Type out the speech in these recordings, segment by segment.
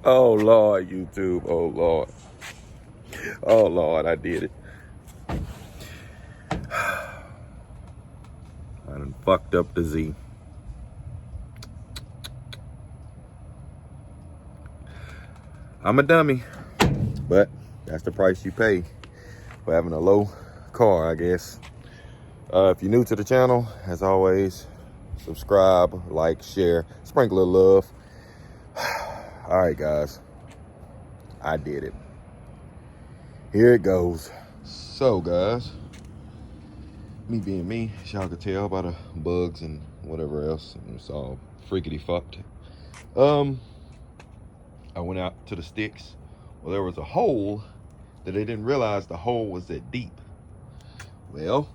Oh, Lord, YouTube. Oh, Lord. Oh, Lord, I did it. I done fucked up the Z. I'm a dummy, but that's the price you pay for having a low car, I guess. If you're new to the channel, as always, subscribe, like, share, sprinkle of love. All right, guys, I did it. Here it goes. So, guys, me being me, as y'all could tell by the bugs and whatever else, it's all freakity fucked. I went out to the sticks. Well, there was a hole that they didn't realize the hole was that deep. Well,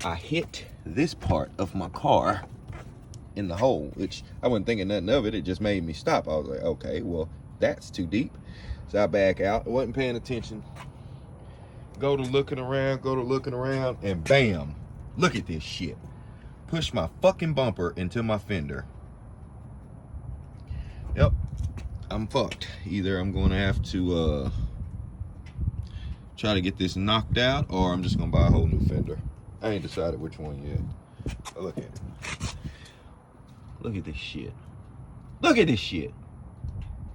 I hit this part of my car in the hole, which I wasn't thinking nothing of it. It just made me stop. I was like, okay, well, that's too deep. So I back out. I wasn't paying attention. Go to looking around, and bam, look at this shit. Push my fucking bumper into my fender. Yep, I'm fucked. Either I'm going to have to try to get this knocked out, or I'm just going to buy a whole new fender. I ain't decided which one yet. But look at it. Look at this shit. Look at this shit.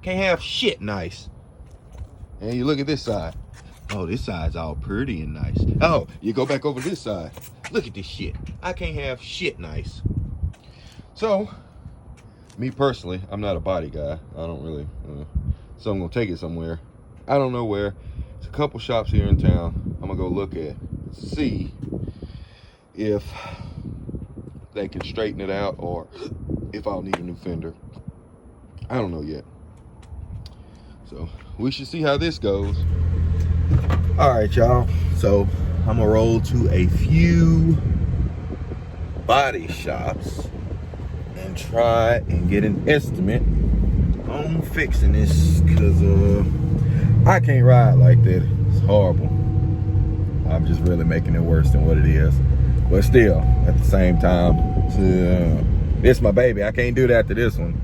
Can't have shit nice. And you look at this side. Oh, this side's all pretty and nice. Oh, you go back over this side. Look at this shit. I can't have shit nice. So, me personally, I'm not a body guy. I don't really, so I'm gonna take it somewhere. I don't know where. There's a couple shops here in town I'm gonna go look at, see if they can straighten it out or if I'll need a new fender. I don't know yet. So we should see how this goes. All right, y'all. So I'm gonna roll to a few body shops and try and get an estimate on fixing this, because I can't ride like that. It's horrible. I'm just really making it worse than what it is. But still, at the same time, this my baby. I can't do that to this one.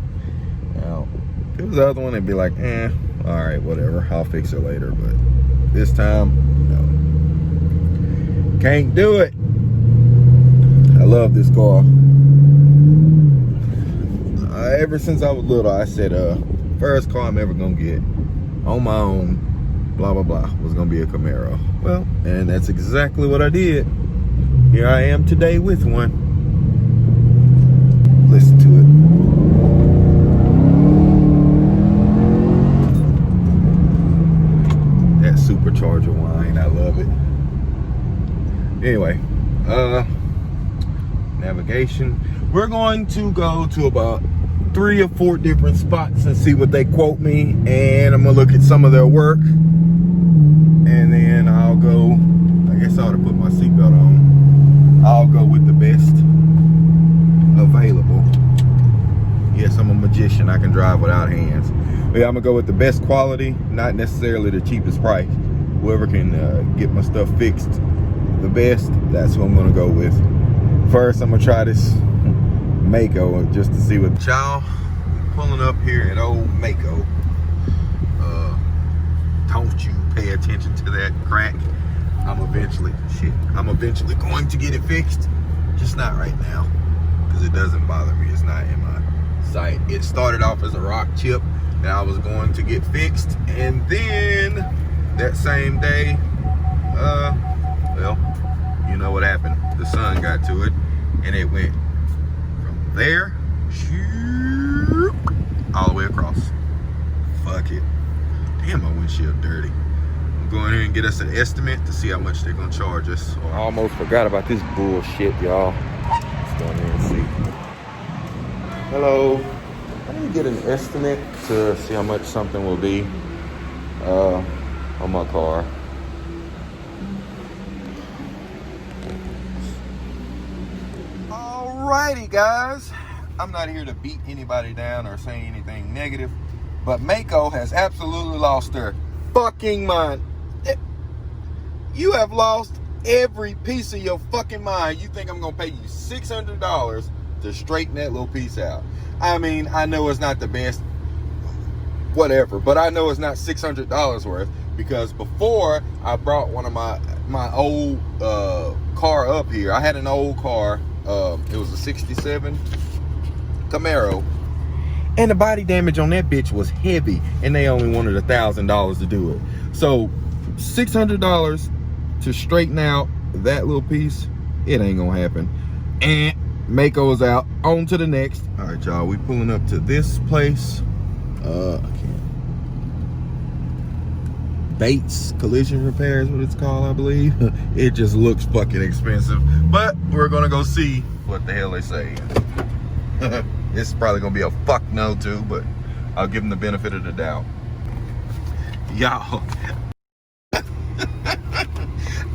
Now, if it was the other one, it'd be like, all right, whatever. I'll fix it later. But this time, no. Can't do it. I love this car. Ever since I was little, I said, first car I'm ever gonna get on my own, blah, blah, blah, was gonna be a Camaro. Well, and that's exactly what I did. Here I am today with one. Listen to it. That supercharger whine, I love it. Anyway, navigation. We're going to go to about 3 or 4 different spots and see what they quote me, and I'm gonna look at some of their work, and then I'll go, I guess I ought to put my seatbelt on. I'll go with the best available. Yes, I'm a magician, I can drive without hands. But yeah, I'm gonna go with the best quality, not necessarily the cheapest price. Whoever can get my stuff fixed the best, that's who I'm gonna go with. First, I'm gonna try this Mako just to see what y'all. Pulling up here at old Mako. Don't you pay attention to that crack. I'm eventually going to get it fixed, just not right now, because it doesn't bother me. It's not in my sight. It started off as a rock chip that I was going to get fixed, and then that same day, well, you know what happened. The sun got to it, and it went from there all the way across. Fuck it. Damn, my windshield dirty. I'm going here and get us an estimate to see how much they're gonna charge us. I almost forgot about this bullshit, y'all. Let's go in there and see. Hello. I need to get an estimate to see how much something will be on my car. Alrighty, guys. I'm not here to beat anybody down or say anything negative, but Mako has absolutely lost their fucking mind. You have lost every piece of your fucking mind. You think I'm gonna pay you $600 to straighten that little piece out. I mean, I know it's not the best, whatever, but I know it's not $600 worth, because before I brought one of my old car up here, I had an old car, it was a 67 Camaro, and the body damage on that bitch was heavy, and they only wanted $1,000 to do it. So $600 to straighten out that little piece, it ain't gonna happen. And Mako's out, on to the next. All right, y'all, we pulling up to this place. I can't. Bates Collision Repair is what it's called, I believe. It just looks fucking expensive, but we're gonna go see what the hell they say. It's probably gonna be a fuck no too, but I'll give them the benefit of the doubt. Y'all,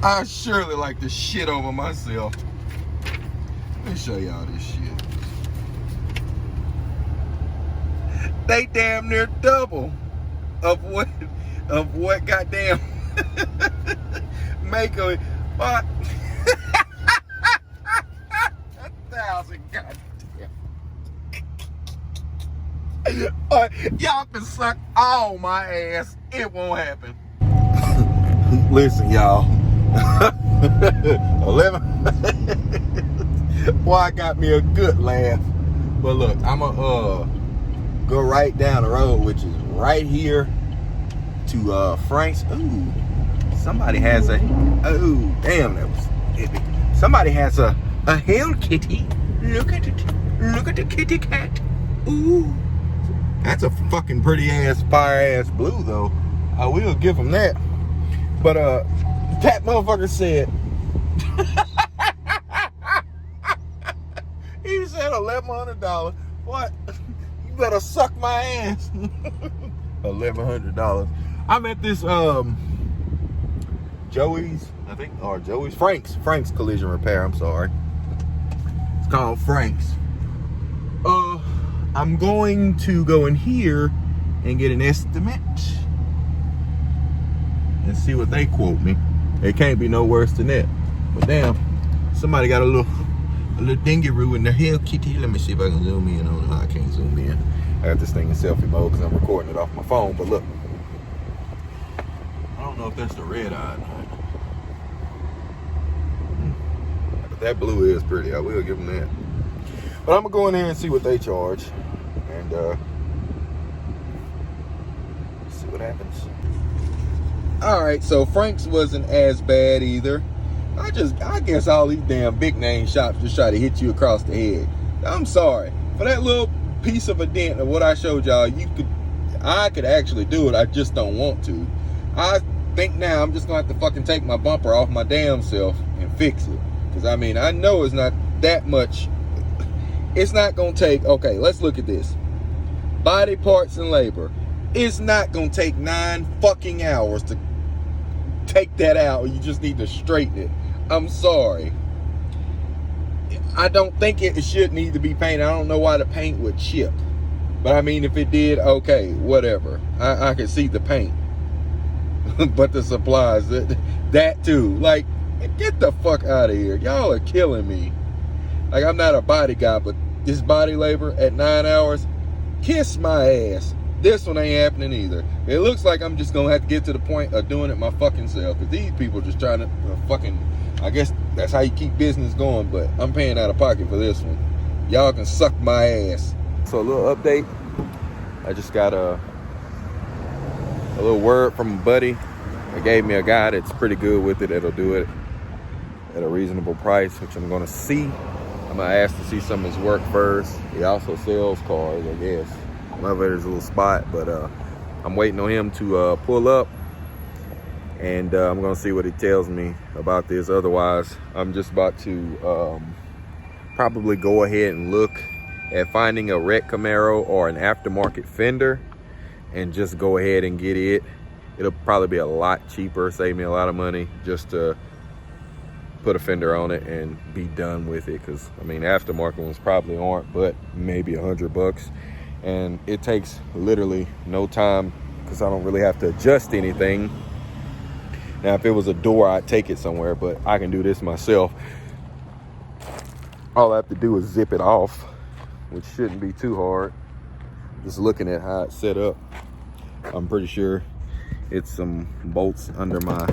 I surely like to shit over myself. Let me show y'all this shit. They damn near double of what goddamn Mako, but 1,000 goddamn. Y'all can suck all my ass. It won't happen. Listen, y'all. 11. Boy, I got me a good laugh. But look, I'ma go right down the road, which is right here to Frank's. Ooh, somebody has a. Oh, damn, that was epic. Somebody has a Hello Kitty. Look at it. Look at the kitty cat. Ooh, that's a fucking pretty ass, fire ass blue though. I will give him that. But that motherfucker said. He said $1,100. What? You better suck my ass. $1,100. I'm at this Joey's, I think, or Joey's, Frank's Collision Repair. I'm sorry. It's called Frank's. I'm going to go in here and get an estimate and see what they quote me. It can't be no worse than that. But damn, somebody got a little dingaroo in the Hello Kitty. Let me see if I can zoom in. I don't know how I can't zoom in. I got this thing in selfie mode because I'm recording it off my phone. But look, I don't know if that's the red eye or not. But that blue is pretty. I will give them that. But I'm gonna go in there and see what they charge, and see what happens. All right, so Frank's wasn't as bad either. I guess all these damn big name shops just try to hit you across the head. I'm sorry for that little piece of a dent of what I showed y'all. I could actually do it. I just don't want to. I think now I'm just gonna have to fucking take my bumper off my damn self and fix it. Because I mean, I know it's not that much. It's not gonna take, okay, let's look at this. Body parts and labor. It's not gonna take 9 fucking hours to take that out. You just need to straighten it. I'm sorry. I don't think it should need to be painted. I don't know why the paint would chip. But I mean, if it did, okay, whatever. I can see the paint. But the supplies, that too. Like, get the fuck out of here. Y'all are killing me. Like, I'm not a body guy, but this body labor at 9 hours, kiss my ass. This one ain't happening either. It looks like I'm just gonna have to get to the point of doing it my fucking self. Because these people just trying to fucking, I guess that's how you keep business going, but I'm paying out of pocket for this one. Y'all can suck my ass. So a little update. I just got a little word from a buddy. They gave me a guy that's pretty good with it. That'll do it at a reasonable price, which I'm gonna see. I'm gonna ask to see some of his work first. He also sells cars, I guess. My there's a little spot, but I'm waiting on him to pull up, and I'm gonna see what he tells me about this. Otherwise, I'm just about to probably go ahead and look at finding a wreck Camaro or an aftermarket fender and just go ahead and get it. It'll probably be a lot cheaper, save me a lot of money just to put a fender on it and be done with it. Because I mean, aftermarket ones probably aren't, but maybe $100. And it takes literally no time because I don't really have to adjust anything. Now, if it was a door, I'd take it somewhere, but I can do this myself. All I have to do is zip it off, which shouldn't be too hard. Just looking at how it's set up, I'm pretty sure it's some bolts under my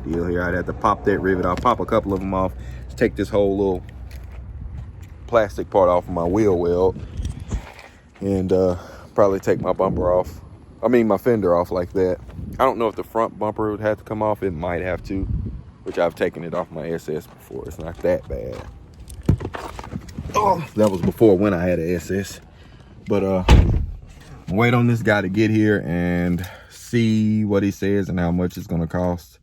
deal here. I'd have to pop that rivet. I'll pop a couple of them off. Just take this whole little plastic part off of my wheel weld, and probably take my bumper off. I mean my fender off like that. I don't know if the front bumper would have to come off. It might have to, which I've taken it off my SS before. It's not that bad. Oh, that was before when I had an SS. But wait on this guy to get here and see what he says and how much it's gonna cost.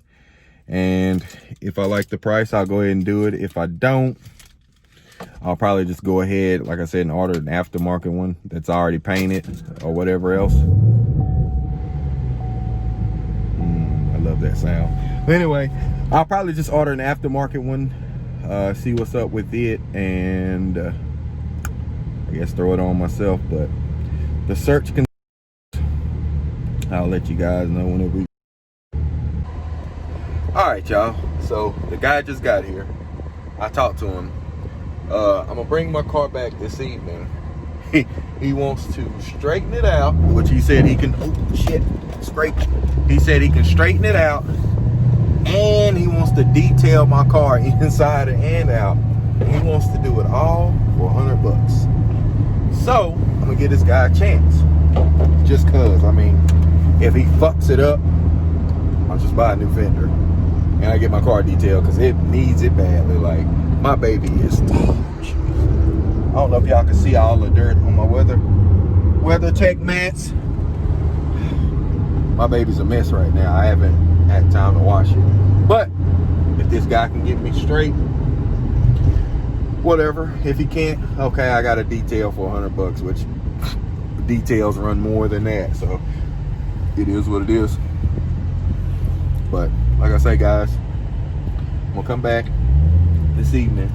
And if I like the price, I'll go ahead and do it. If I don't, I'll probably just go ahead, like I said, and order an aftermarket one that's already painted or whatever else. I love that sound. But anyway, I'll probably just order an aftermarket one, see what's up with it, and I guess throw it on myself. But the search can, I'll let you guys know whenever we. All right, y'all. So the guy just got here. I talked to him. I'm gonna bring my car back this evening. He wants to straighten it out, which he said he can. Oh shit! Scrape. He said he can straighten it out, and he wants to detail my car inside and out. He wants to do it all for $100. So I'm gonna give this guy a chance, just cause. I mean, if he fucks it up, I'll just buy a new fender, and I get my car detailed because it needs it badly. Like my baby is. I don't know if y'all can see all the dirt on my WeatherTech mats. My baby's a mess right now. I haven't had time to wash it. But if this guy can get me straight, whatever. If he can't, okay, I got a detail for $100, which details run more than that. So it is what it is. But like I say, guys, I'm gonna come back this evening,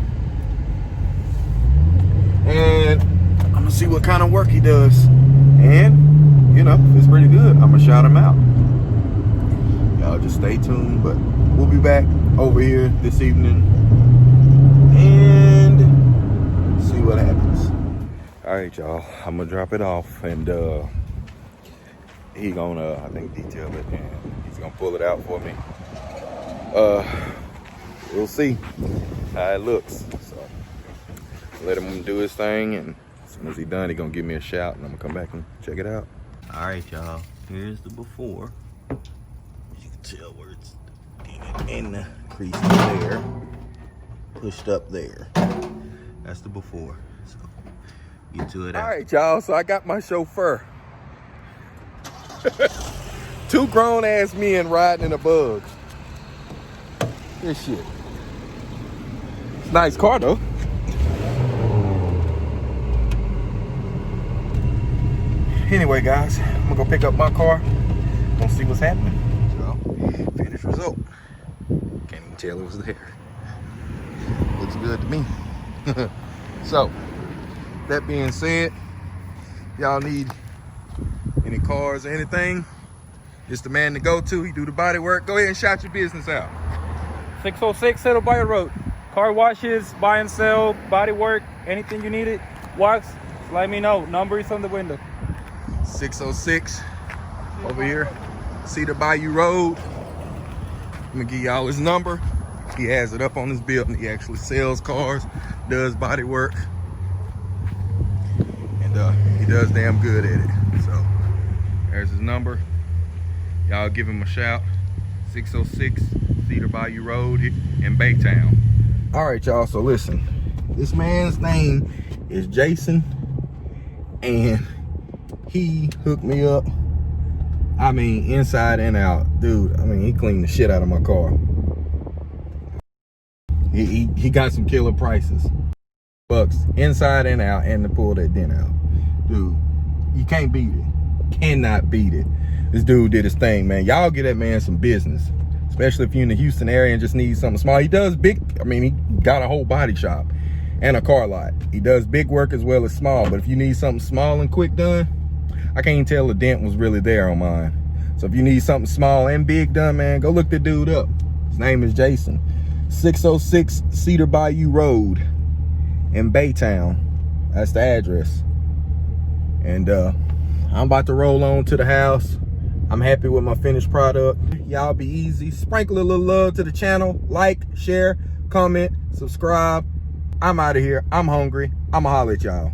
and I'm gonna see what kind of work he does. And you know, if it's pretty good, I'm gonna shout him out. Y'all just stay tuned. But we'll be back over here this evening and see what happens. All right, y'all, I'm gonna drop it off, and he gonna, I think, detail it, and he's gonna pull it out for me. We'll see how it looks. So let him do his thing, and as soon as he's done, he's gonna give me a shout, and I'm gonna come back and check it out. All right, y'all, here's the before. You can tell where it's in the crease there, pushed up there. That's the before. So get to it. All right, y'all, so I got my chauffeur. 2 grown-ass men riding in a bug. This shit. It's a nice car, though. Anyway, guys, I'm gonna go pick up my car. Gonna see what's happening. So, finished result. Can't even tell it was there. Looks good to me. So, that being said, y'all need any cars or anything, just the man to go to. He do the body work. Go ahead and shout your business out. 606 Settle by your road. Car washes, buy and sell, body work, anything you need it, wax, let me know. Number is on the window. 606 over here, Cedar Bayou Road. I'm gonna give y'all his number. He has it up on his building. He actually sells cars, does body work, and he does damn good at it. So there's his number. Y'all give him a shout. 606 Cedar Bayou Road in Baytown. All right, y'all, so listen, this man's name is Jason, and he hooked me up, I mean, inside and out. Dude, I mean, he cleaned the shit out of my car. He got some killer prices. Bucks inside and out, and to pull that dent out. Dude, you can't beat it. Cannot beat it. This dude did his thing, man. Y'all give that man some business, especially if you're in the Houston area and just need something small. He does big, I mean, he got a whole body shop and a car lot. He does big work as well as small, but if you need something small and quick done, I can't even tell the dent was really there on mine. So if you need something small and big done, man, go look the dude up. His name is Jason. 606 Cedar Bayou Road in Baytown. That's the address. And I'm about to roll on to the house. I'm happy with my finished product. Y'all be easy. Sprinkle a little love to the channel. Like, share, comment, subscribe. I'm out of here. I'm hungry. I'ma holler at y'all.